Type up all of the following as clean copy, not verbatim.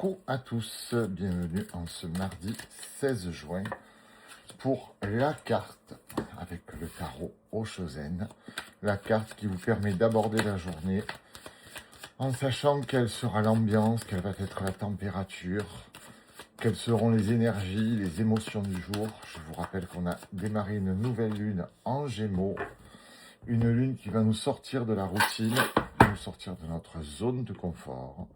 Coucou à tous, bienvenue en ce mardi 16 juin pour la carte avec le tarot Oshozen, la carte qui vous permet d'aborder la journée en sachant quelle sera l'ambiance, quelle va être la température, quelles seront les énergies, les émotions du jour. Je vous rappelle qu'on a démarré une nouvelle lune en Gémeaux, une lune qui va nous sortir de la routine, nous sortir de notre zone de confort.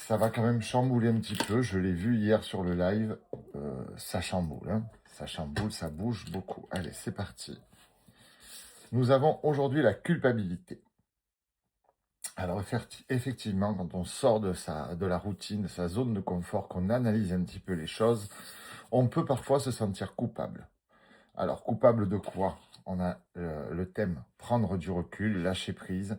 Ça va quand même chambouler un petit peu, je l'ai vu hier sur le live, ça chamboule, hein. Ça chamboule, ça bouge beaucoup. Allez, c'est parti. Nous avons aujourd'hui la culpabilité. Alors effectivement, quand on sort de la routine, de sa zone de confort, qu'on analyse un petit peu les choses, on peut parfois se sentir coupable. Alors coupable de quoi? On a le thème prendre du recul, lâcher prise.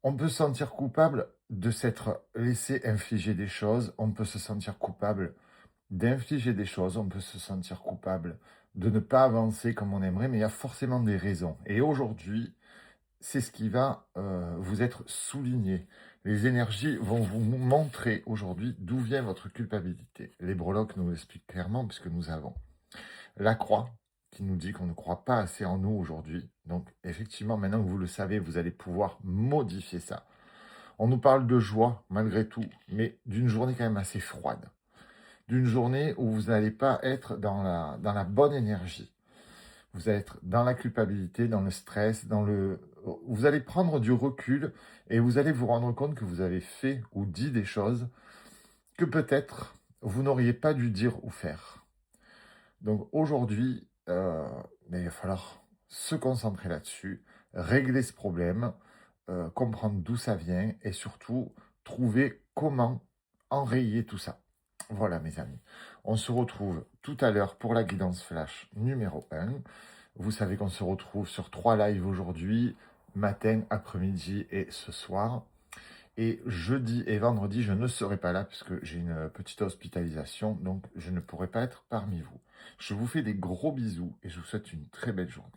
On peut se sentir coupable de s'être laissé infliger des choses, on peut se sentir coupable d'infliger des choses, on peut se sentir coupable de ne pas avancer comme on aimerait, mais il y a forcément des raisons. Et aujourd'hui, c'est ce qui va vous être souligné. Les énergies vont vous montrer aujourd'hui d'où vient votre culpabilité. Les breloques nous l'expliquent clairement puisque nous avons la croix qui nous dit qu'on ne croit pas assez en nous aujourd'hui. Donc effectivement, maintenant que vous le savez, vous allez pouvoir modifier ça. On nous parle de joie malgré tout, mais d'une journée quand même assez froide. D'une journée où vous n'allez pas être dans la bonne énergie. Vous allez être dans la culpabilité, dans le stress, vous allez prendre du recul et vous allez vous rendre compte que vous avez fait ou dit des choses que peut-être vous n'auriez pas dû dire ou faire. Donc aujourd'hui, il va falloir se concentrer là-dessus, régler ce problème, comprendre d'où ça vient et surtout trouver comment enrayer tout ça. Voilà mes amis, on se retrouve tout à l'heure pour la guidance flash numéro 1. Vous savez qu'on se retrouve sur 3 lives aujourd'hui, matin, après-midi et ce soir. Et jeudi et vendredi, je ne serai pas là puisque j'ai une petite hospitalisation, donc je ne pourrai pas être parmi vous. Je vous fais des gros bisous et je vous souhaite une très belle journée.